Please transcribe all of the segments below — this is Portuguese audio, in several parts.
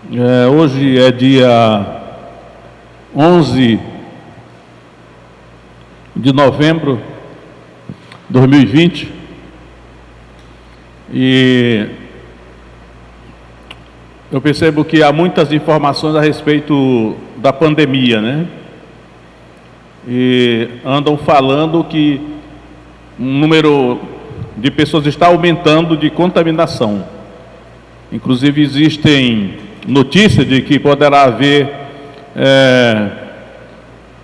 Hoje é dia 11 de novembro de 2020 e eu percebo que há muitas informações a respeito da pandemia, né? E andam falando que o número de pessoas está aumentando de contaminação. Inclusive existem notícias de que poderá haver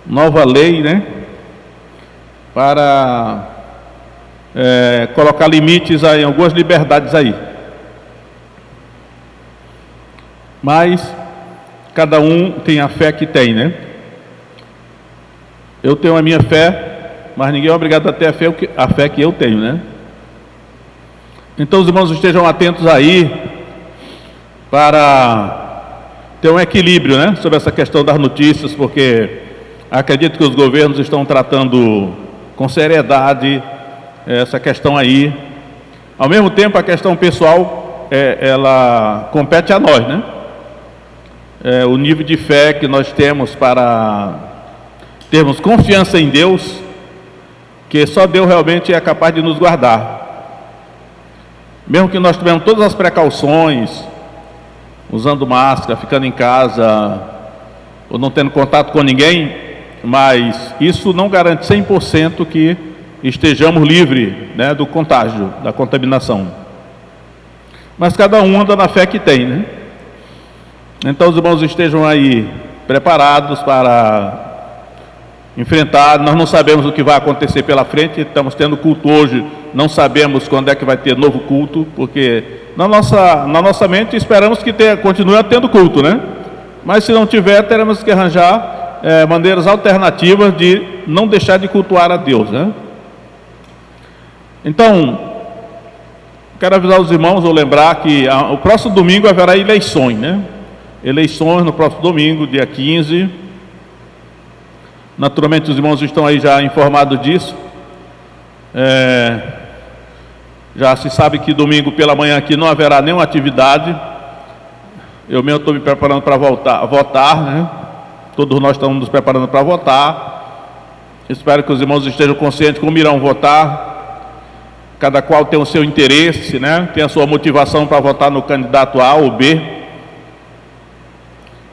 nova lei, né, para colocar limites em algumas liberdades aí. Mas cada um tem a fé que tem, né? Eu tenho a minha fé, mas ninguém é obrigado a ter a fé que eu tenho, né? Então os irmãos estejam atentos aí para ter um equilíbrio, né, sobre essa questão das notícias, porque acredito que os governos estão tratando com seriedade essa questão aí. Ao mesmo tempo, a questão pessoal, ela compete a nós, né? O nível de fé que nós temos para termos confiança em Deus, que só Deus realmente é capaz de nos guardar. Mesmo que nós tivemos todas as precauções, usando máscara, ficando em casa, ou não tendo contato com ninguém, mas isso não garante 100% que estejamos livres, né, do contágio, da contaminação. Mas cada um anda na fé que tem, né? Então os irmãos estejam aí preparados para enfrentar. Nós não sabemos o que vai acontecer pela frente, estamos tendo culto hoje, não sabemos quando é que vai ter novo culto, porque na nossa mente esperamos que continue tendo culto, né? Mas se não tiver, teremos que arranjar maneiras alternativas de não deixar de cultuar a Deus, né? Então, quero avisar os irmãos, ou lembrar que o próximo domingo haverá eleições, né? Eleições no próximo domingo, dia 15. Naturalmente os irmãos estão aí já informados disso. Já se sabe que domingo pela manhã aqui não haverá nenhuma atividade. Eu mesmo estou me preparando para votar, né? Todos nós estamos nos preparando para votar. Espero que os irmãos estejam conscientes como irão votar. Cada qual tem o seu interesse, né? Tem a sua motivação para votar no candidato A ou B.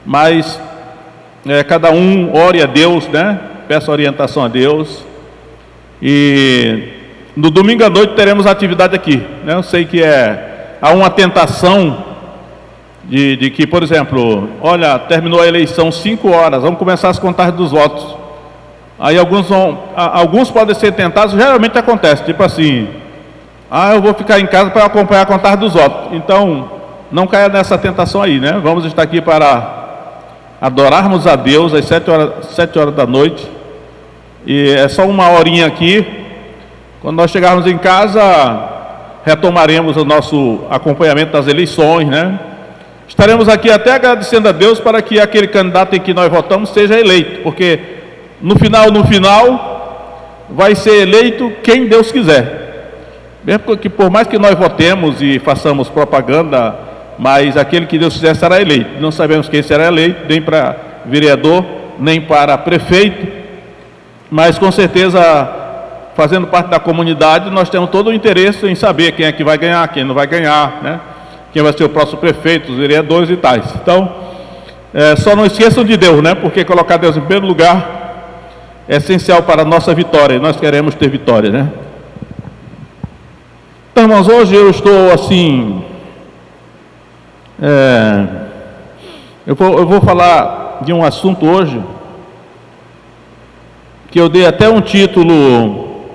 Mas cada um ore a Deus, né? Peça orientação a Deus. E no domingo à noite teremos atividade aqui, né? Eu sei que há uma tentação de que, por exemplo, olha, terminou a eleição 5 horas, vamos começar as contagens dos votos. Aí alguns podem ser tentados, geralmente acontece, tipo assim, eu vou ficar em casa para acompanhar a contagem dos votos. Então, não caia nessa tentação aí, né? Vamos estar aqui para adorarmos a Deus às 7 horas da noite. E é só uma horinha aqui. Quando nós chegarmos em casa, retomaremos o nosso acompanhamento das eleições, né? Estaremos aqui até agradecendo a Deus para que aquele candidato em que nós votamos seja eleito, porque no final vai ser eleito quem Deus quiser. Mesmo que por mais que nós votemos e façamos propaganda, mas aquele que Deus quiser será eleito. Não sabemos quem será eleito, nem para vereador, nem para prefeito, mas com certeza, fazendo parte da comunidade, nós temos todo o interesse em saber quem é que vai ganhar, quem não vai ganhar, né? Quem vai ser o próximo prefeito, os vereadores e tais. Então, só não esqueçam de Deus, né? Porque colocar Deus em primeiro lugar é essencial para a nossa vitória, e nós queremos ter vitória, né? Então, irmãos, hoje eu estou assim... Eu vou falar de um assunto hoje que eu dei até um título,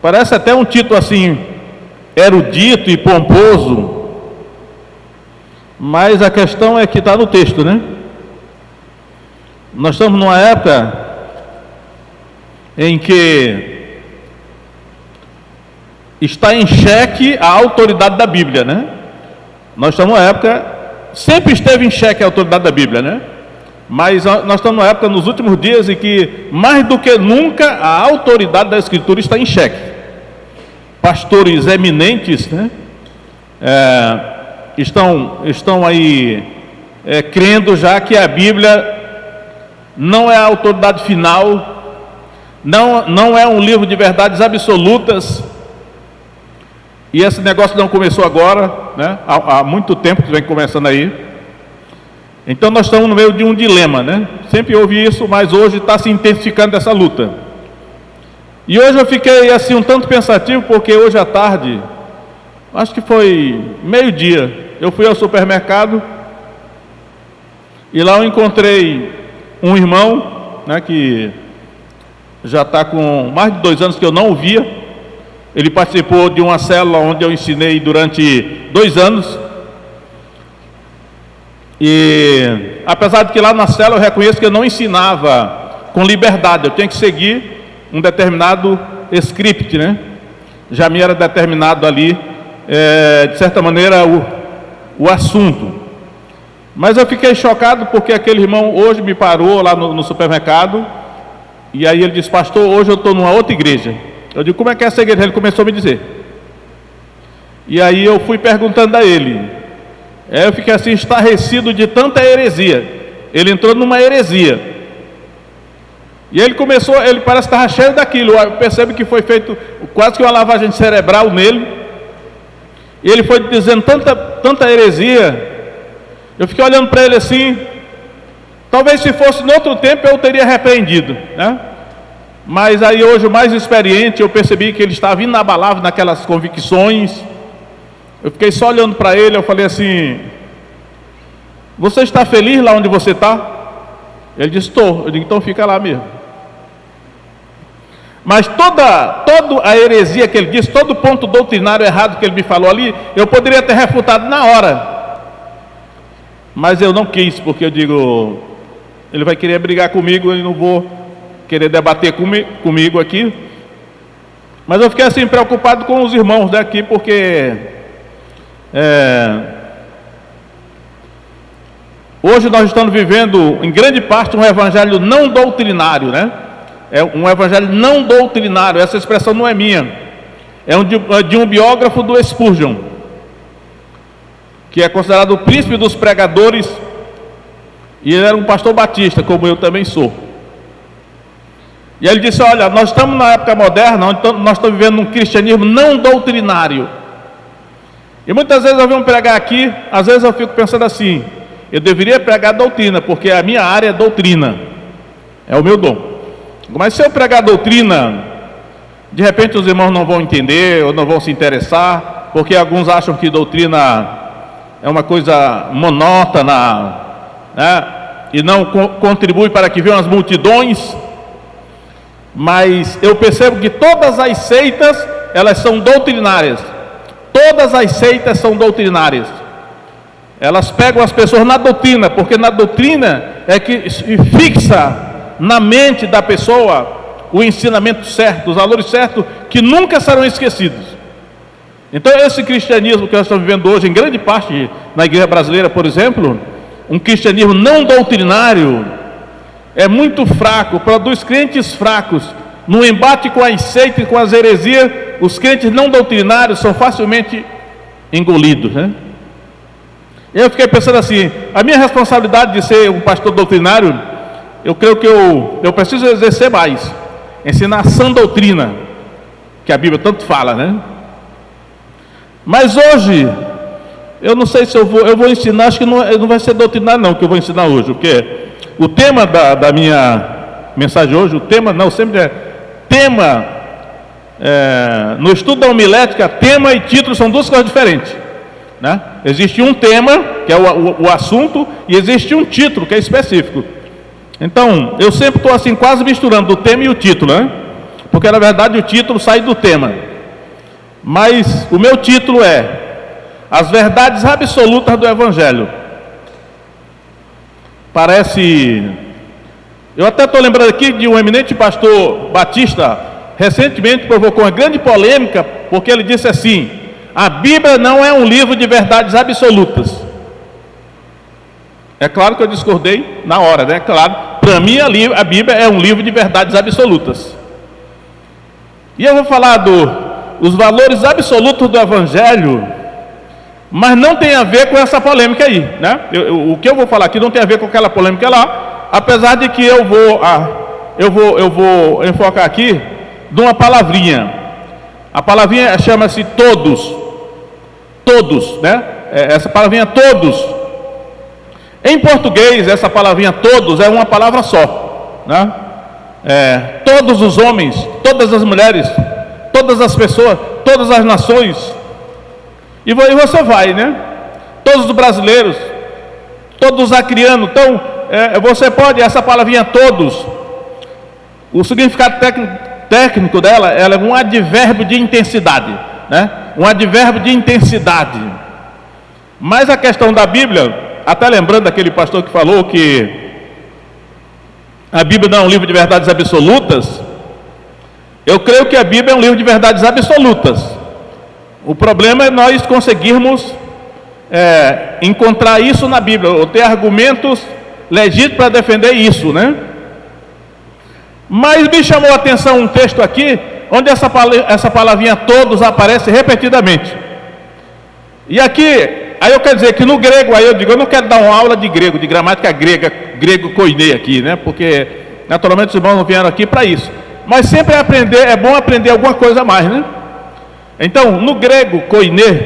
parece até um título assim, erudito e pomposo, mas a questão é que está no texto, né? Nós estamos numa época em que está em xeque a autoridade da Bíblia, né? Nós estamos numa época, sempre esteve em xeque a autoridade da Bíblia, né? Mas nós estamos numa época, nos últimos dias, em que, mais do que nunca, a autoridade da Escritura está em xeque. Pastores eminentes, né? Estão aí crendo já que a Bíblia não é a autoridade final, não é um livro de verdades absolutas. E esse negócio não começou agora, né? Há muito tempo que vem começando aí. Então nós estamos no meio de um dilema, né? Sempre ouvi isso, mas hoje está se intensificando essa luta. E hoje eu fiquei assim um tanto pensativo, porque hoje à tarde, acho que foi meio-dia, eu fui ao supermercado e lá eu encontrei um irmão, né, que já está com mais de 2 anos que eu não o via. Ele participou de uma célula onde eu ensinei durante 2 anos. E apesar de que lá na célula eu reconheço que eu não ensinava com liberdade, eu tinha que seguir um determinado script, né? Já me era determinado ali, de certa maneira, o assunto. Mas eu fiquei chocado porque aquele irmão hoje me parou lá no supermercado. E aí ele disse: pastor, hoje eu estou numa outra igreja. Eu digo: como é que é essa igreja? Ele começou a me dizer. E aí eu fui perguntando a ele. Eu fiquei assim estarrecido de tanta heresia. Ele entrou numa heresia. E ele começou, ele parece que estava cheio daquilo. Eu percebo que foi feito quase que uma lavagem cerebral nele. E ele foi dizendo tanta heresia. Eu fiquei olhando para ele assim. Talvez se fosse no outro tempo eu teria repreendido, né? Mas aí hoje, o mais experiente, eu percebi que ele estava inabalável naquelas convicções. Eu fiquei só olhando para ele. Eu falei assim: você está feliz lá onde você está? Ele disse: estou. Eu digo: então fica lá mesmo. Mas toda a heresia que ele disse, todo ponto doutrinário errado que ele me falou ali, eu poderia ter refutado na hora. Mas eu não quis, porque eu digo: ele vai querer brigar comigo, eu não vou querer debater comigo aqui. Mas eu fiquei assim preocupado com os irmãos daqui, porque hoje nós estamos vivendo em grande parte um evangelho não doutrinário, né? É um evangelho não doutrinário. Essa expressão não é minha, é de um biógrafo do Spurgeon, que é considerado o príncipe dos pregadores, e ele era um pastor batista, como eu também sou. E ele disse: olha, nós estamos na época moderna, onde nós estamos vivendo um cristianismo não doutrinário. E muitas vezes eu venho pregar aqui, às vezes eu fico pensando assim: eu deveria pregar doutrina, porque a minha área é doutrina, é o meu dom. Mas se eu pregar doutrina, de repente os irmãos não vão entender, ou não vão se interessar, porque alguns acham que doutrina é uma coisa monótona, né? E não contribui para que venham as multidões. Mas eu percebo que todas as seitas, elas são doutrinárias. Todas as seitas são doutrinárias. Elas pegam as pessoas na doutrina, porque na doutrina é que fixa na mente da pessoa o ensinamento certo, os valores certos, que nunca serão esquecidos. Então esse cristianismo que nós estamos vivendo hoje, em grande parte na igreja brasileira, por exemplo, um cristianismo não doutrinário, é muito fraco, produz crentes fracos. No embate com as seitas e com as heresias, os crentes não doutrinários são facilmente engolidos, né? Eu fiquei pensando assim: a minha responsabilidade de ser um pastor doutrinário, eu creio que eu preciso exercer mais, ensinar a sã doutrina, que a Bíblia tanto fala, né? Mas hoje, eu não sei se eu vou ensinar, acho que não vai ser doutrinário não, que eu vou ensinar hoje, porque o tema da minha mensagem hoje, o tema não, sempre é tema, no estudo da homilética, tema e título são duas coisas diferentes, né? Existe um tema, que é o assunto, e existe um título, que é específico. Então, eu sempre estou assim, quase misturando o tema e o título, né? Porque na verdade o título sai do tema. Mas o meu título é As Verdades Absolutas do Evangelho. Parece... Eu até estou lembrando aqui de um eminente pastor batista, recentemente provocou uma grande polêmica, porque ele disse assim: a Bíblia não é um livro de verdades absolutas. É claro que eu discordei na hora, né? Claro, para mim a Bíblia é um livro de verdades absolutas. E eu vou falar dos valores absolutos do Evangelho, mas não tem a ver com essa polêmica aí, né? O que eu vou falar aqui não tem a ver com aquela polêmica lá, apesar de que eu vou enfocar aqui de uma palavrinha. A palavrinha chama-se todos. Todos, né? Essa palavrinha todos. Em português, essa palavrinha todos é uma palavra só, né? Todos os homens, todas as mulheres, todas as pessoas, todas as nações. E você vai, né? Todos os brasileiros, todos os acrianos. Então, você pode, essa palavrinha todos, o significado técnico dela, ela é um advérbio de intensidade, né? Um advérbio de intensidade. Mas a questão da Bíblia, até lembrando daquele pastor que falou que a Bíblia não é um livro de verdades absolutas, eu creio que a Bíblia é um livro de verdades absolutas. O problema é nós conseguirmos encontrar isso na Bíblia, ou ter argumentos legítimos para defender isso, né? Mas me chamou a atenção um texto aqui, onde essa palavrinha todos aparece repetidamente. E aqui, aí eu quero dizer que no grego, aí eu digo, eu não quero dar uma aula de grego, de gramática grega, grego koiné aqui, né? Porque naturalmente os irmãos não vieram aqui para isso. Mas sempre é bom aprender alguma coisa a mais, né? Então, no grego koiné,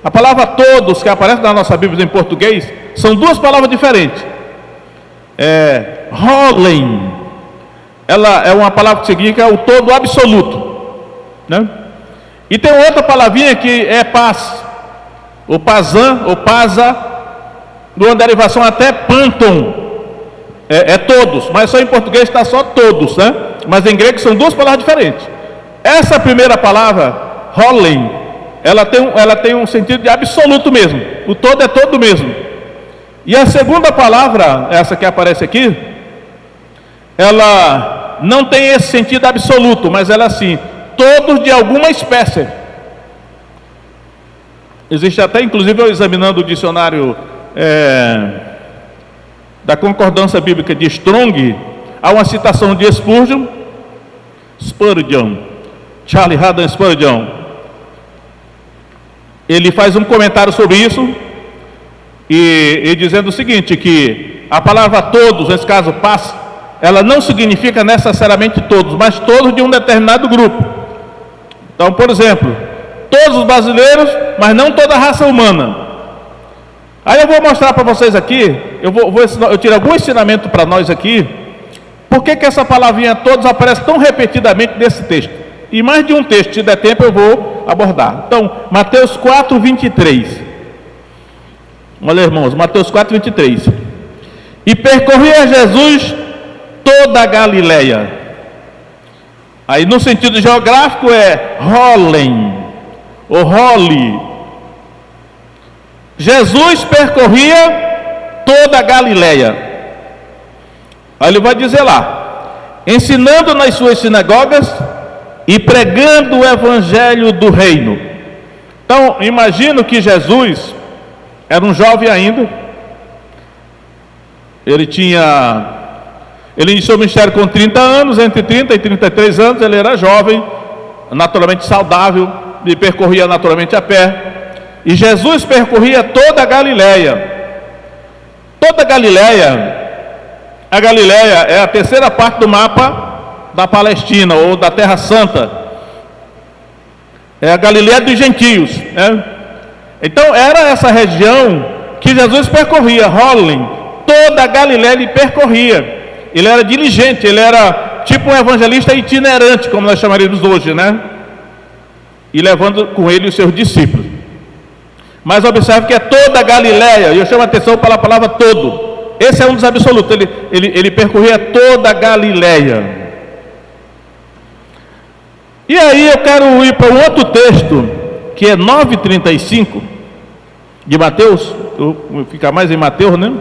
a palavra todos que aparece na nossa Bíblia em português são duas palavras diferentes. Holen, ela é uma palavra que significa o todo absoluto, né? E tem outra palavrinha que é paz, o pazan, ou pasa, de uma derivação até panton, todos, mas só em português está só todos, né? Mas em grego são duas palavras diferentes. Essa primeira palavra Holen, ela tem um sentido de absoluto mesmo. O todo é todo mesmo. E a segunda palavra, essa que aparece aqui, ela não tem esse sentido absoluto, mas ela é assim, todos de alguma espécie. Existe até, inclusive, eu examinando o dicionário da concordância bíblica de Strong, há uma citação de Spurgeon, Charlie Haddon Spurgeon. Ele faz um comentário sobre isso e dizendo o seguinte, que a palavra todos, nesse caso paz, ela não significa necessariamente todos, mas todos de um determinado grupo. Então, por exemplo, todos os brasileiros, mas não toda a raça humana. Aí eu vou mostrar para vocês aqui, eu tiro algum ensinamento para nós aqui, por que essa palavrinha todos aparece tão repetidamente nesse texto. E mais de um texto, se der tempo eu vou abordar. Então, Mateus 4, 23. Olha, irmãos, Mateus 4, 23. E percorria Jesus toda a Galileia. Aí no sentido geográfico é Holen, ou Holi. Jesus percorria toda a Galileia. Aí ele vai dizer lá, ensinando nas suas sinagogas e pregando o evangelho do reino. Então, imagino que Jesus era um jovem ainda. Ele iniciou o ministério com 30 anos, entre 30 e 33 anos, ele era jovem, naturalmente saudável, e percorria naturalmente a pé. E Jesus percorria toda a Galileia. Toda a Galileia é a terceira parte do mapa da Palestina, ou da Terra Santa. É a Galileia dos gentios, né? Então era essa região que Jesus percorria, Holen, toda a Galileia ele percorria. Ele era diligente, ele era tipo um evangelista itinerante, como nós chamaríamos hoje, né? E levando com ele os seus discípulos. Mas observe que é toda a Galileia, e eu chamo a atenção para a palavra todo. Esse é um dos absolutos, ele percorria toda a Galileia. E aí eu quero ir para um outro texto, que é 9,35 de Mateus, fica mais em Mateus, né?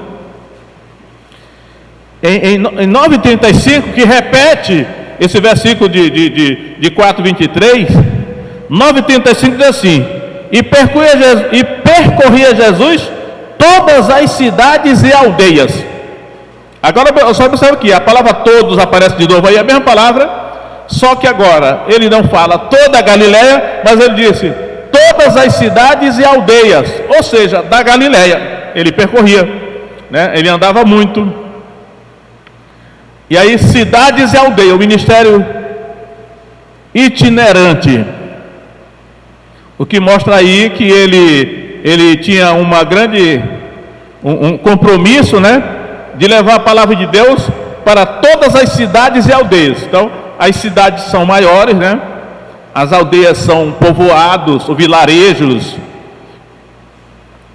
Em 9,35, que repete esse versículo de 4,23, 9,35 diz assim, e percorria Jesus todas as cidades e aldeias. Agora só observa aqui, a palavra todos aparece de novo aí, a mesma palavra, só que agora ele não fala toda a Galileia, mas ele disse todas as cidades e aldeias, ou seja, da Galileia. Ele percorria, né? Ele andava muito. E aí, cidades e aldeias, o ministério itinerante. O que mostra aí que ele tinha um compromisso, né, de levar a palavra de Deus para todas as cidades e aldeias. Então, as cidades são maiores, né? As aldeias são povoados, ou vilarejos,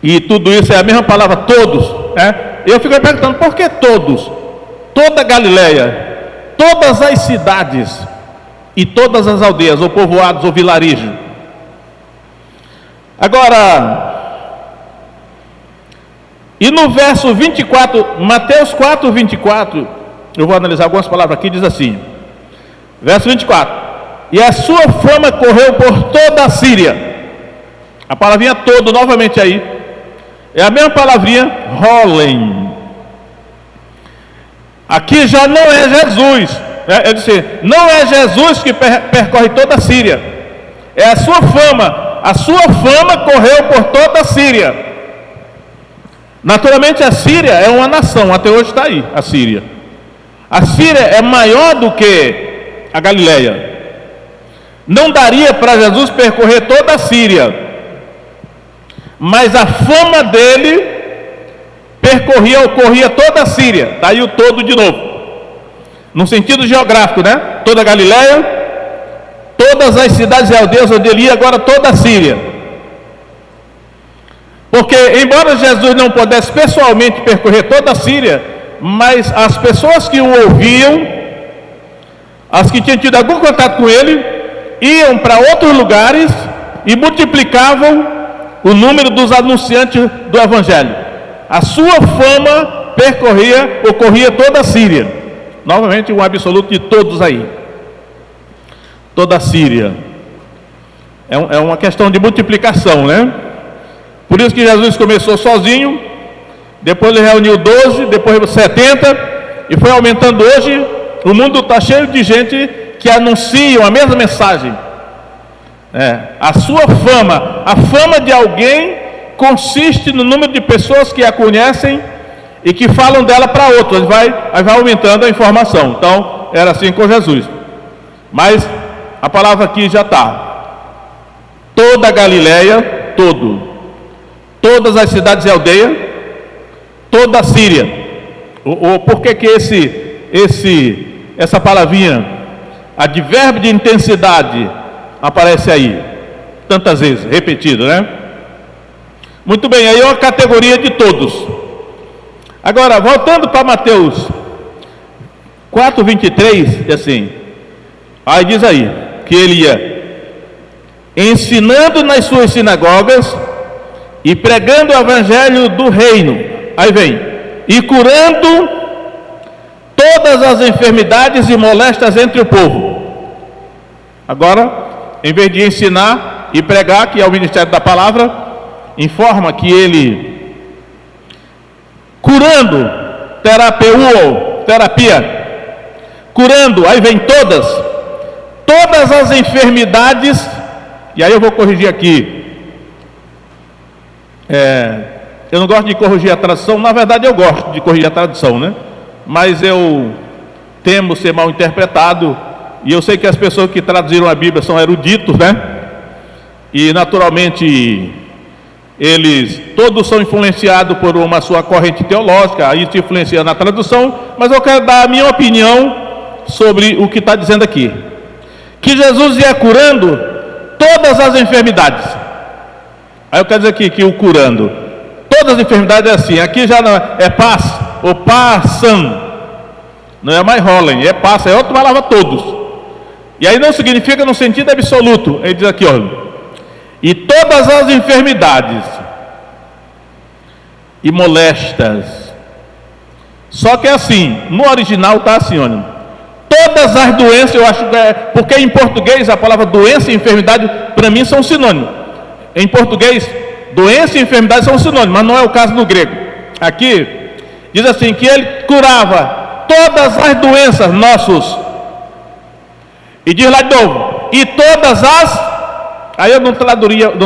e tudo isso é a mesma palavra, todos, né? Eu fico me perguntando, por que todos? Toda a Galileia, todas as cidades e todas as aldeias, ou povoados, ou vilarejos. Agora, e no verso 24, Mateus 4, 24, eu vou analisar algumas palavras aqui, diz assim, verso 24, e a sua fama correu por toda a Síria. A palavrinha todo, novamente aí, é a mesma palavrinha, rolem. Aqui já não é Jesus, né? Eu disse, não é Jesus que percorre toda a Síria, é a sua fama correu por toda a Síria. Naturalmente a Síria é uma nação, até hoje está aí, a Síria. A Síria é maior do que a Galileia. Não daria para Jesus percorrer toda a Síria, mas a fama dele ocorria toda a Síria, daí o todo de novo, no sentido geográfico, né? Toda a Galileia, todas as cidades e aldeias onde ele ia, agora toda a Síria. Porque embora Jesus não pudesse pessoalmente percorrer toda a Síria, mas as pessoas que o ouviam, as que tinham tido algum contato com ele, iam para outros lugares e multiplicavam o número dos anunciantes do Evangelho. A sua fama ocorria toda a Síria. Novamente um absoluto de todos aí. Toda a Síria. É uma questão de multiplicação, né? Por isso que Jesus começou sozinho, depois ele reuniu 12, depois 70, e foi aumentando. Hoje o mundo está cheio de gente que anunciam a mesma mensagem. A sua fama, a fama de alguém consiste no número de pessoas que a conhecem e que falam dela para outros. Vai aumentando a informação. Então era assim com Jesus. Mas a palavra aqui já está. Toda a Galileia, todas as cidades e aldeias, toda a Síria. Por que essa palavrinha, advérbio de intensidade, aparece aí tantas vezes, repetido, né? Muito bem, aí é uma categoria de todos. Agora, voltando para Mateus 4, 23, assim, aí diz aí, que ele ia ensinando nas suas sinagogas e pregando o evangelho do reino, aí vem, e curando todas as enfermidades e moléstias entre o povo. Agora, em vez de ensinar e pregar, que é o ministério da palavra, informa que ele curando, terapia, curando, aí vem todas as enfermidades, e aí eu vou corrigir aqui, eu não gosto de corrigir a tradução, na verdade eu gosto de corrigir a tradução, né? Mas eu temo ser mal interpretado, e eu sei que as pessoas que traduziram a Bíblia são eruditos, né? E naturalmente eles todos são influenciados por uma sua corrente teológica, aí se influencia na tradução, mas eu quero dar a minha opinião sobre o que está dizendo aqui, que Jesus ia curando todas as enfermidades. Aí eu quero dizer aqui que o curando todas as enfermidades é assim, aqui já não é paz, ou passam, não é mais rolem, é passa, é outra palavra todos, e aí não significa no sentido absoluto. Ele diz aqui, olha, e todas as enfermidades e molestas, só que é assim, no original está assim, olha, todas as doenças, eu acho que porque em português a palavra doença e enfermidade para mim são sinônimos. Em português, doença e enfermidade são sinônimos, mas não é o caso no grego. Aqui diz assim, que ele curava todas as doenças nossos, e diz lá de novo, e todas as Aí eu não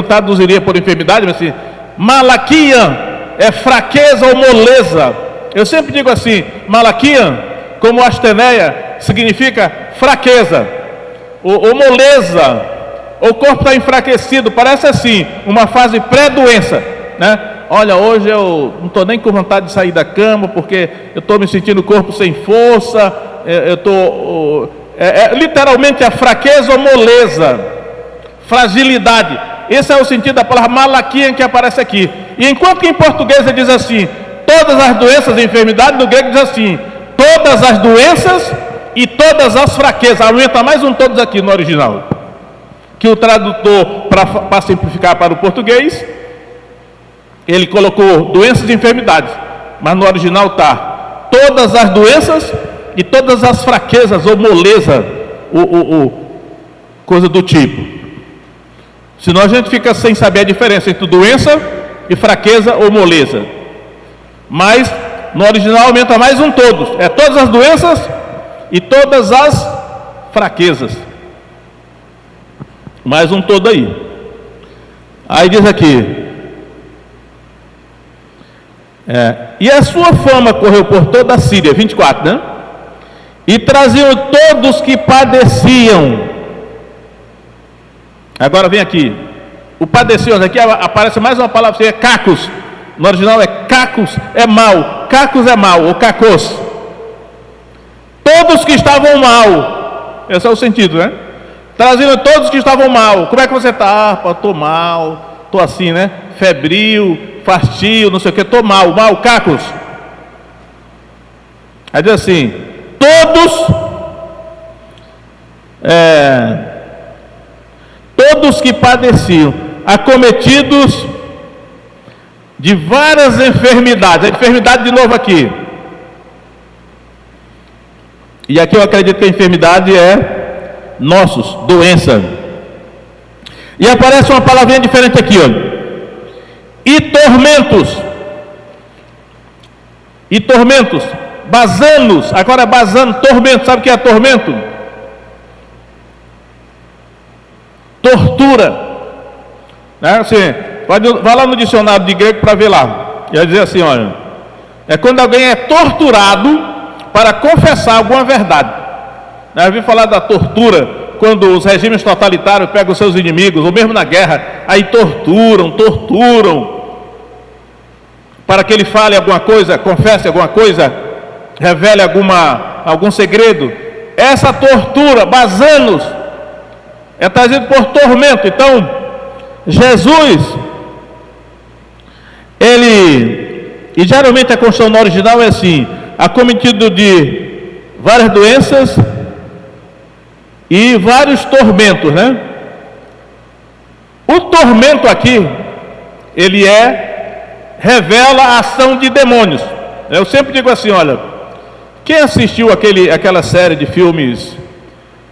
traduziria por enfermidade, mas assim, malaquian é fraqueza ou moleza. Eu sempre digo assim, malaquian, como asteneia, significa fraqueza, ou moleza, o corpo está enfraquecido, parece assim, uma fase pré-doença, né? Olha, hoje eu não estou nem com vontade de sair da cama, porque eu estou me sentindo o corpo sem força, literalmente a fraqueza ou moleza, fragilidade. Esse é o sentido da palavra malaquian que aparece aqui. E enquanto que em português ele diz assim, todas as doenças e enfermidades, no grego diz assim, todas as doenças e todas as fraquezas. Aumenta mais um todos aqui no original, que o tradutor, para simplificar para o português, ele colocou doenças e enfermidades, mas no original está todas as doenças e todas as fraquezas ou moleza, coisa do tipo. Senão a gente fica sem saber a diferença entre doença e fraqueza ou moleza. Mas no original aumenta mais um todos, é todas as doenças e todas as fraquezas. Mais um todo aí. Aí diz aqui, e a sua fama correu por toda a Síria, 24, né? E traziam todos que padeciam. Agora vem aqui, o padeciam, aqui aparece mais uma palavra, é cacos. No original é cacos, é mal, cacos é mal, ou cacos. Todos que estavam mal, esse é o sentido, né? Traziam todos que estavam mal. Como é que você está? Ah, estou mal, estou assim, né? Febril, fastio, não sei o que, estou mal, cacos. Aí diz assim, todos que padeciam, acometidos de várias enfermidades. A enfermidade de novo aqui. E aqui eu acredito que a enfermidade é nossos, doença. E aparece uma palavrinha diferente aqui, olha. E tormentos, basanos, agora é basano, tormento, sabe o que é tormento? Tortura, né? Assim, vai lá no dicionário de grego para ver lá, e vai dizer assim, olha, é quando alguém é torturado para confessar alguma verdade, né? Eu ouvi falar da tortura, quando os regimes totalitários pegam os seus inimigos, ou mesmo na guerra, aí torturam, para que ele fale alguma coisa, confesse alguma coisa, revele algum segredo. Essa tortura, basanos, é trazido por tormento. Então, Jesus, e geralmente a construção no original é assim, acometido de várias doenças e vários tormentos, né? O tormento aqui, ele revela a ação de demônios. Eu sempre digo assim, olha, quem assistiu aquela série de filmes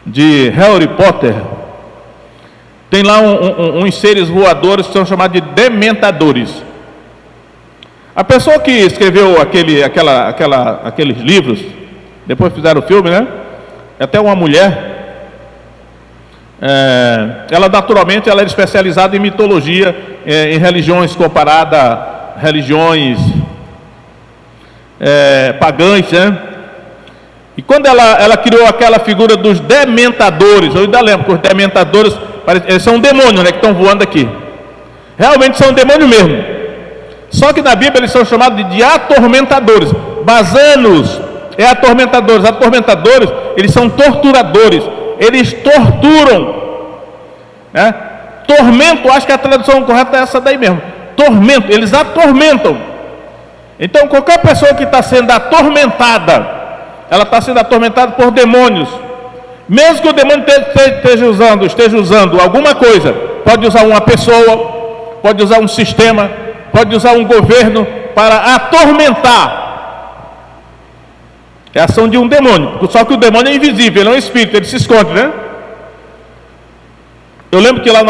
de Harry Potter, tem lá uns seres voadores que são chamados de dementadores. A pessoa que escreveu aqueles livros, depois fizeram o filme, né? Até uma mulher, ela naturalmente ela é especializada em mitologia, em religiões comparadas a religiões pagãs, né? E quando ela criou aquela figura dos dementadores, eu ainda lembro que os dementadores, eles são um demônio, né, que estão voando aqui. Realmente são um demônio mesmo. Só que na Bíblia eles são chamados de atormentadores. Basanos é atormentadores. Atormentadores, eles são torturadores. Eles torturam, né? Tormento, acho que a tradução correta é essa daí mesmo. Tormento, eles atormentam. Então qualquer pessoa que está sendo atormentada, ela está sendo atormentada por demônios. Mesmo que o demônio esteja usando alguma coisa, pode usar uma pessoa, pode usar um sistema, pode usar um governo para atormentar. É a ação de um demônio. Só que o demônio é invisível, ele não é um espírito, ele se esconde, né? Eu lembro que lá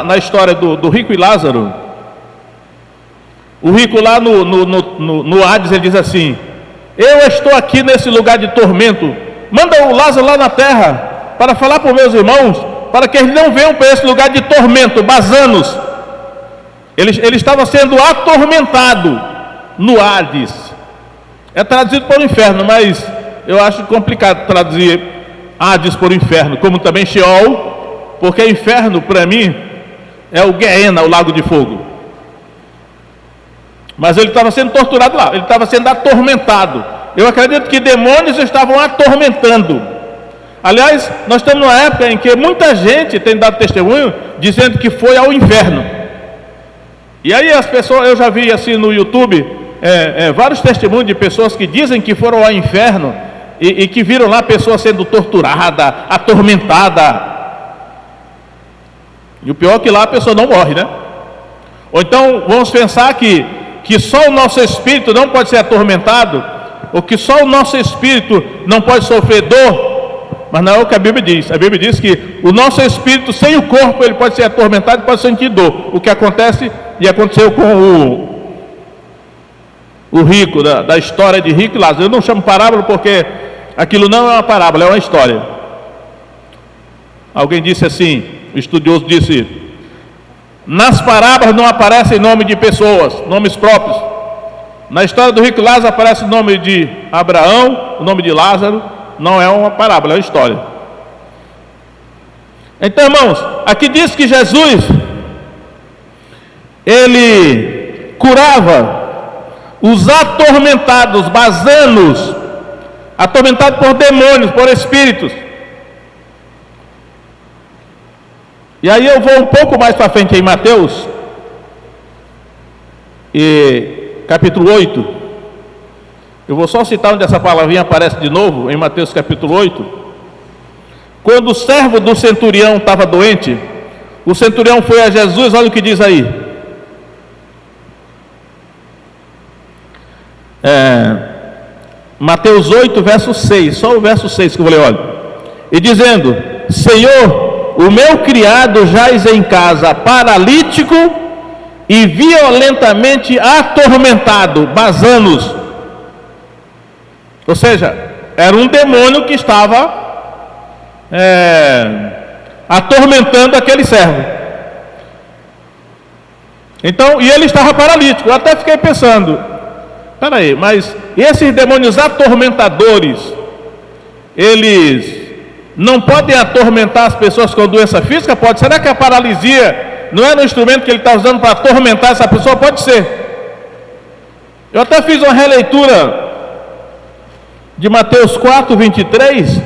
na história do rico e Lázaro, o rico lá no Hades, ele diz assim: eu estou aqui nesse lugar de tormento, manda o Lázaro lá na terra para falar para os meus irmãos para que eles não venham para esse lugar de tormento, basanos. Ele estava sendo atormentado no Hades. É traduzido para o inferno, mas eu acho complicado traduzir Hades por inferno, como também Sheol, porque inferno para mim é o Gehenna, o lago de fogo. Mas ele estava sendo torturado lá, ele estava sendo atormentado. Eu acredito que demônios estavam atormentando. Aliás, nós estamos numa época em que muita gente tem dado testemunho dizendo que foi ao inferno. E aí as pessoas, eu já vi assim no YouTube vários testemunhos de pessoas que dizem que foram ao inferno e que viram lá pessoas sendo torturada, atormentada. E o pior é que lá a pessoa não morre, né? Ou então vamos pensar que só o nosso espírito não pode ser atormentado, ou que só o nosso espírito não pode sofrer dor, mas não é o que a Bíblia diz. A Bíblia diz que o nosso espírito sem o corpo, ele pode ser atormentado e pode sentir dor. O que acontece e aconteceu com o rico, da história de rico e Lázaro. Eu não chamo parábola porque aquilo não é uma parábola, é uma história. Alguém disse assim, o estudioso disse: nas parábolas não aparecem nome de pessoas, nomes próprios. Na história do rico Lázaro aparece o nome de Abraão, o nome de Lázaro. Não é uma parábola, é uma história. Então, irmãos, aqui diz que Jesus, ele curava os atormentados, basanos, atormentados por demônios, por espíritos. E aí eu vou um pouco mais para frente em Mateus, capítulo 8. Eu vou só citar onde essa palavrinha aparece de novo, em Mateus capítulo 8. Quando o servo do centurião estava doente, o centurião foi a Jesus, olha o que diz aí. Mateus 8, verso 6, só o verso 6 que eu vou ler, olha. E dizendo: Senhor, o meu criado jaz em casa, paralítico e violentamente atormentado, basanos. Ou seja, era um demônio que estava atormentando aquele servo. Então, e ele estava paralítico. Eu até fiquei pensando, peraí, mas esses demônios atormentadores, eles não podem atormentar as pessoas com doença física? Pode. Será que a paralisia não era um instrumento que ele está usando para atormentar essa pessoa? Pode ser. Eu até fiz uma releitura de Mateus 4, 23,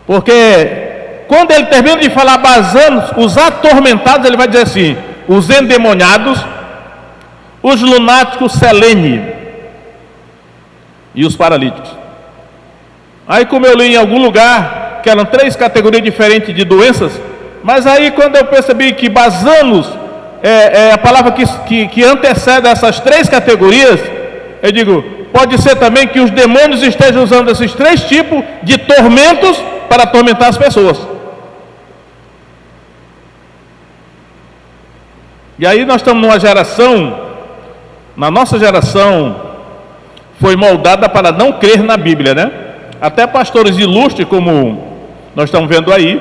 porque quando ele termina de falar basanos, os atormentados, ele vai dizer assim: os endemoniados, os lunáticos selene e os paralíticos. Aí, como eu li em algum lugar que eram 3 categorias diferentes de doenças, mas aí quando eu percebi que basanos é a palavra que antecede essas 3 categorias, eu digo, pode ser também que os demônios estejam usando esses 3 tipos de tormentos para atormentar as pessoas. E aí nós estamos numa geração, na nossa geração, foi moldada para não crer na Bíblia, né? Até pastores ilustres, como nós estamos vendo aí,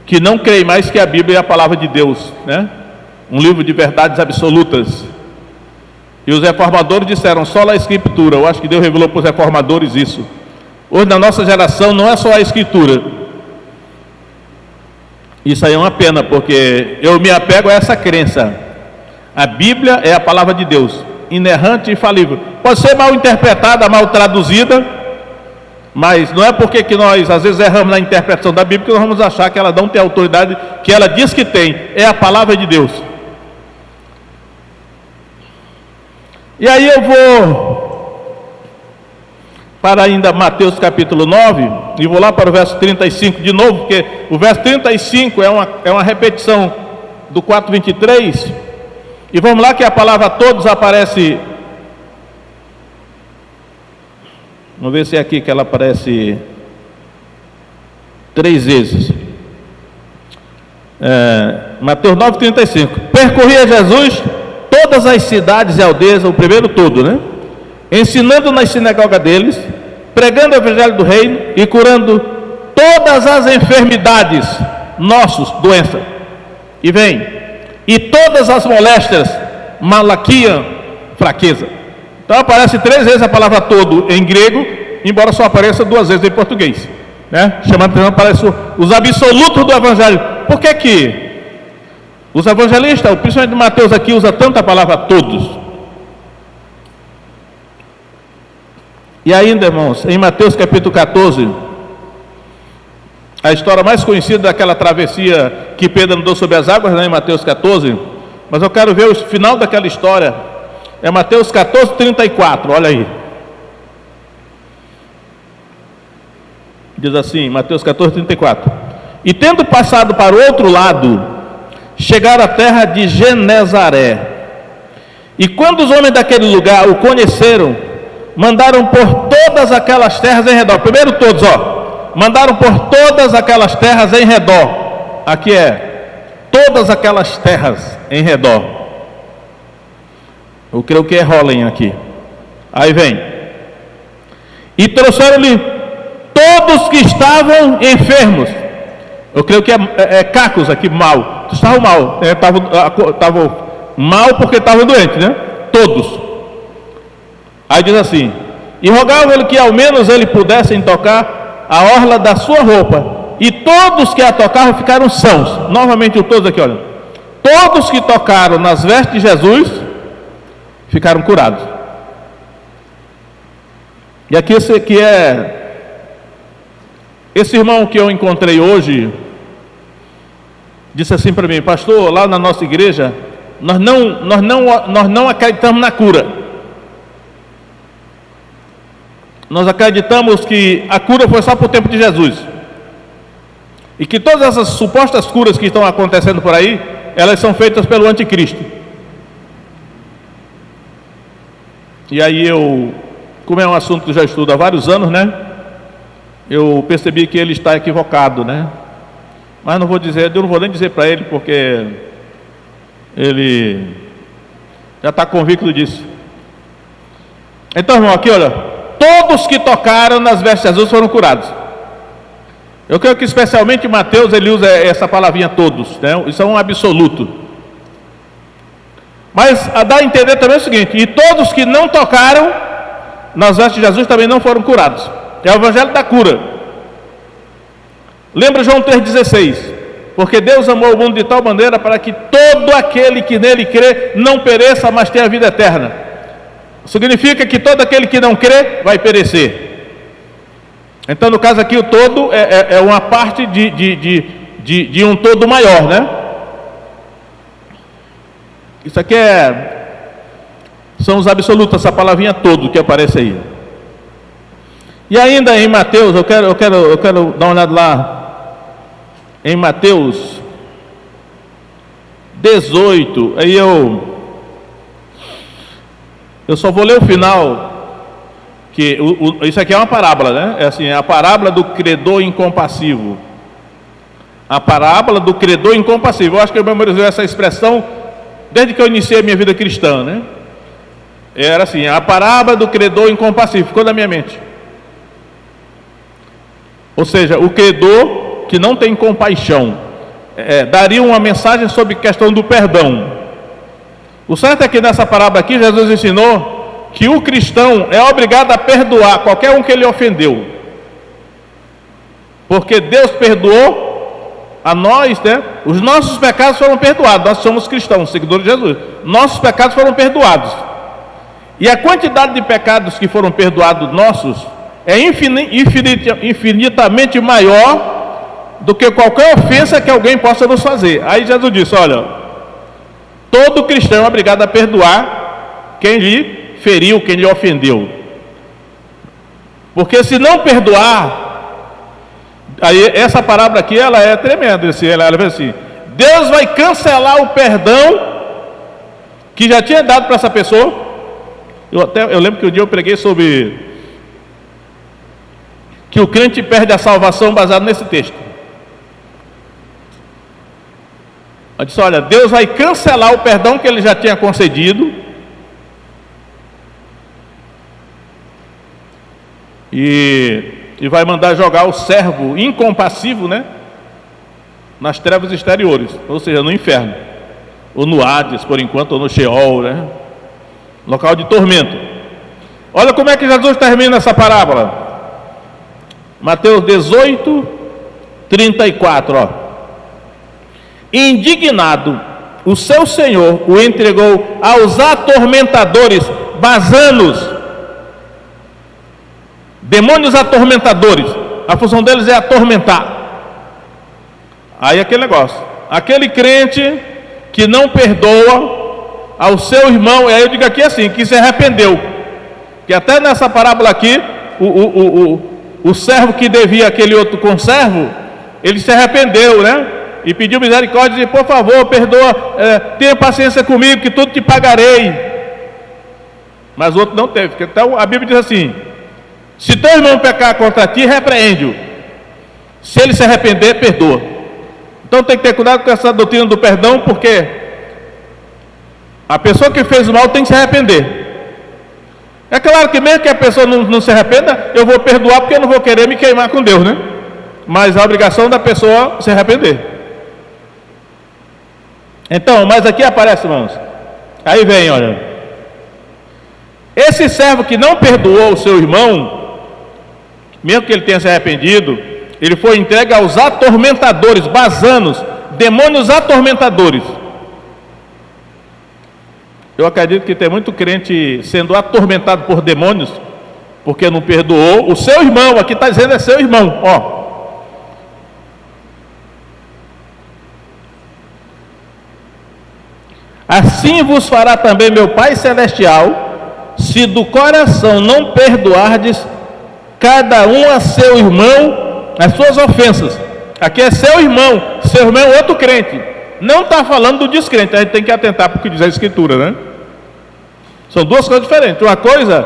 que não creem mais que a Bíblia é a palavra de Deus, né? Um livro de verdades absolutas. E os reformadores disseram só a Escritura. Eu acho que Deus revelou para os reformadores isso. Hoje na nossa geração não é só a Escritura. Isso aí é uma pena, porque eu me apego a essa crença. A Bíblia é a palavra de Deus, inerrante e infalível. Pode ser mal interpretada, mal traduzida, mas não é porque que nós às vezes erramos na interpretação da Bíblia que nós vamos achar que ela não tem a autoridade que ela diz que tem. É a palavra de Deus. E aí eu vou para ainda Mateus capítulo 9, e vou lá para o verso 35 de novo, porque o verso 35 é uma repetição do 4:23, e vamos lá que a palavra todos aparece, vamos ver se é aqui que ela aparece 3 vezes. Mateus 9:35. Percorria Jesus todas as cidades e aldeias, o primeiro todo, né? Ensinando nas sinagogas deles, pregando o evangelho do reino e curando todas as enfermidades, nossos, doença. E vem, e todas as moléstias, malaquiam, fraqueza. Então aparece 3 vezes a palavra todo em grego, embora só apareça 2 vezes em português, né? Chamando atenção para os absolutos do evangelho. Por que os evangelistas, principalmente Mateus aqui, usa tanto a palavra todos? E ainda, irmãos, em Mateus capítulo 14, a história mais conhecida daquela travessia que Pedro andou sobre as águas, né, em Mateus 14, mas eu quero ver o final daquela história. É Mateus 14, 34, olha aí. Diz assim, Mateus 14, 34. E tendo passado para o outro lado, chegaram à terra de Genezaré. E quando os homens daquele lugar o conheceram, mandaram por todas aquelas terras em redor. Primeiro todos, mandaram por todas aquelas terras em redor. Aqui todas aquelas terras em redor. Eu creio que é Hollen aqui. Aí vem. E trouxeram-lhe todos que estavam enfermos. Eu creio que é cacos aqui, mal. Estavam mal. Estavam mal porque estavam doentes, né? Todos. Aí diz assim: e rogavam-lhe que ao menos ele pudessem tocar a orla da sua roupa. E todos que a tocaram ficaram sãos. Novamente o todos aqui, olha. Todos que tocaram nas vestes de Jesus ficaram curados. E aqui esse irmão que eu encontrei hoje disse assim para mim: pastor, lá na nossa igreja nós não acreditamos na cura. Nós acreditamos que a cura foi só para o tempo de Jesus, e que todas essas supostas curas que estão acontecendo por aí, elas são feitas pelo anticristo. E aí como é um assunto que eu já estudo há vários anos, né? Eu percebi que ele está equivocado, né? Mas eu não vou nem dizer para ele, porque ele já está convicto disso. Então, irmão, aqui olha, todos que tocaram nas vestes de Jesus foram curados. Eu creio que especialmente Mateus, ele usa essa palavrinha todos, né? Isso é um absoluto. Mas a dar a entender também é o seguinte: e todos que não tocaram nas vestes de Jesus também não foram curados. É o evangelho da cura. Lembra João 3,16? Porque Deus amou o mundo de tal maneira para que todo aquele que nele crê não pereça, mas tenha a vida eterna. Significa que todo aquele que não crê vai perecer. Então, no caso aqui, o todo é uma parte de um todo maior, né? Isso aqui são os absolutos, essa palavrinha todo que aparece aí. E ainda em Mateus, eu quero dar uma olhada lá. Em Mateus 18, aí eu só vou ler o final, que isso aqui é uma parábola, né? É assim, a parábola do credor incompassivo. A parábola do credor incompassivo. Eu acho que eu memorizei essa expressão desde que eu iniciei a minha vida cristã, né? Era assim, a parábola do credor incompassivo, ficou na minha mente. Ou seja, o credor que não tem compaixão, daria uma mensagem sobre a questão do perdão. O certo é que nessa parábola aqui, Jesus ensinou que o cristão é obrigado a perdoar qualquer um que ele ofendeu, porque Deus perdoou a nós, né? Os nossos pecados foram perdoados. Nós somos cristãos, seguidores de Jesus. Nossos pecados foram perdoados, e a quantidade de pecados que foram perdoados nossos é infinitamente maior do que qualquer ofensa que alguém possa nos fazer. Aí Jesus disse: olha, todo cristão é obrigado a perdoar quem lhe feriu, quem lhe ofendeu, porque se não perdoar, aí essa parábola aqui, ela é tremenda. Ela diz assim: Deus vai cancelar o perdão que já tinha dado para essa pessoa. Eu lembro que um dia eu preguei sobre que o crente perde a salvação baseado nesse texto. Eu disse: olha, Deus vai cancelar o perdão que ele já tinha concedido, e e vai mandar jogar o servo incompassivo, né, nas trevas exteriores, ou seja, no inferno, ou no Hades, por enquanto, ou no Sheol, né, local de tormento. Olha como é que Jesus termina essa parábola. Mateus 18, 34, ó. Indignado, o seu senhor o entregou aos atormentadores basanos, demônios atormentadores. A função deles é atormentar. Aí aquele negócio, aquele crente que não perdoa ao seu irmão, e aí eu digo aqui assim, que se arrependeu, que até nessa parábola aqui, o servo que devia aquele outro conservo, ele se arrependeu, né, e pediu misericórdia, e disse, por favor, perdoa, tenha paciência comigo, que tudo te pagarei. Mas o outro não teve. Então a Bíblia diz assim: se teu irmão pecar contra ti, repreende-o. Se ele se arrepender, perdoa. Então tem que ter cuidado com essa doutrina do perdão, porque a pessoa que fez o mal tem que se arrepender. É claro que mesmo que a pessoa não se arrependa, eu vou perdoar, porque eu não vou querer me queimar com Deus, né? Mas a obrigação da pessoa é se arrepender. Então, mas aqui aparece, irmãos, aí vem, olha, esse servo que não perdoou o seu irmão, mesmo que ele tenha se arrependido, ele foi entregue aos atormentadores, basanos, demônios atormentadores. Eu acredito que tem muito crente sendo atormentado por demônios, porque não perdoou o seu irmão. Aqui está dizendo é seu irmão, ó. Assim vos fará também meu Pai Celestial, se do coração não perdoardes cada um a seu irmão as suas ofensas. Aqui é seu irmão é outro crente. Não está falando do descrente, a gente tem que atentar para o que diz a Escritura, né? São duas coisas diferentes. Uma coisa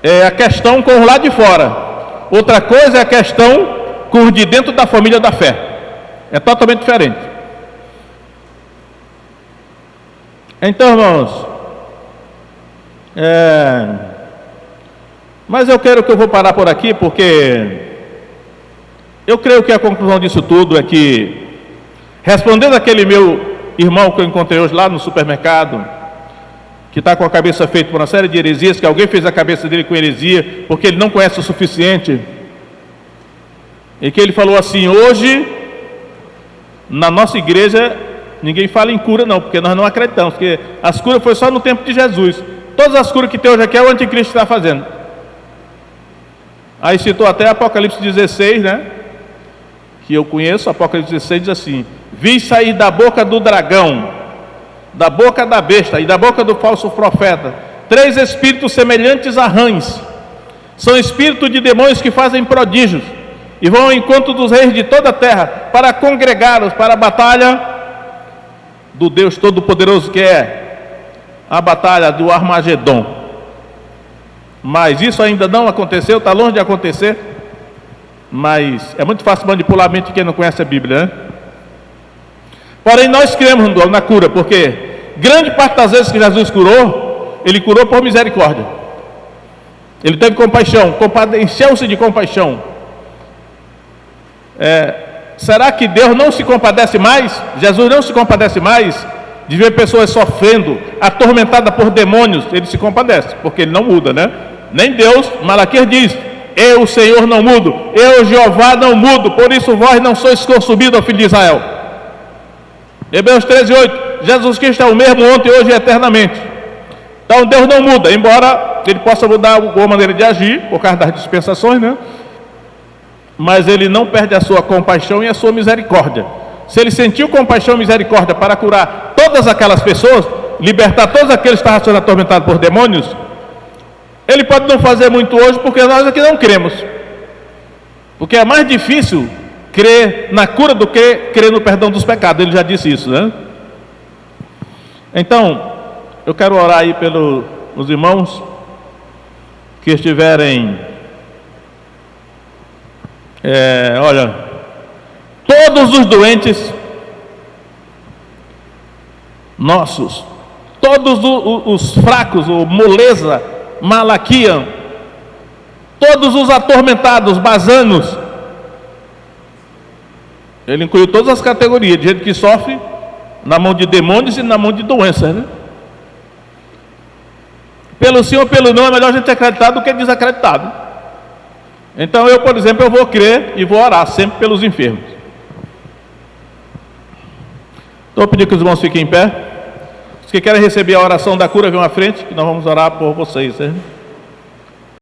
é a questão com o lado de fora, outra coisa é a questão com o de dentro da família da fé. É totalmente diferente. Então, irmãos, mas eu vou parar por aqui, porque eu creio que a conclusão disso tudo é que, respondendo aquele meu irmão que eu encontrei hoje lá no supermercado, que está com a cabeça feita por uma série de heresias, que alguém fez a cabeça dele com heresia, porque ele não conhece o suficiente, e que ele falou assim: hoje, na nossa igreja, ninguém fala em cura não, porque nós não acreditamos, porque as curas foi só no tempo de Jesus. Todas as curas que tem hoje aqui é o anticristo que está fazendo. Aí citou até Apocalipse 16, né, que eu conheço. Apocalipse 16 diz assim: vi sair da boca do dragão, da boca da besta e da boca do falso profeta 3 espíritos semelhantes a rãs. São espíritos de demônios que fazem prodígios e vão ao encontro dos reis de toda a terra para congregá-los para a batalha do Deus Todo-Poderoso, que é a batalha do Armagedon. Mas isso ainda não aconteceu, está longe de acontecer. Mas é muito fácil manipular a mente de quem não conhece a Bíblia, né? Porém, nós cremos na cura, porque grande parte das vezes que Jesus curou, ele curou por misericórdia. Ele teve compaixão, encheu-se de compaixão. Será que Deus não se compadece mais? Jesus não se compadece mais de ver pessoas sofrendo, atormentadas por demônios? Ele se compadece, porque ele não muda, né? Nem Deus. Malaquias diz: eu, o Senhor, não mudo, eu, Jeová, não mudo, por isso vós não sois consumidos, ó filho de Israel. Hebreus 13:8, Jesus Cristo é o mesmo ontem, hoje e eternamente. Então Deus não muda, embora ele possa mudar alguma maneira de agir, por causa das dispensações, né? Mas ele não perde a sua compaixão e a sua misericórdia. Se ele sentiu compaixão e misericórdia para curar todas aquelas pessoas, libertar todos aqueles que estavam sendo atormentados por demônios, ele pode não fazer muito hoje, porque nós aqui não cremos. Porque é mais difícil crer na cura do que crer no perdão dos pecados. Ele já disse isso, né? Então, eu quero orar aí pelos irmãos que estiverem, olha, todos os doentes nossos, todos os fracos, o moleza, Malaquias, todos os atormentados, basanos. Ele incluiu todas as categorias, de gente que sofre na mão de demônios e na mão de doenças, né? Pelo sim ou pelo não, é melhor a gente acreditar do que desacreditado. Então eu, por exemplo, eu vou crer e vou orar sempre pelos enfermos. Então eu pedi que os irmãos fiquem em pé. Os que querem receber a oração da cura, venham à frente, que nós vamos orar por vocês, né?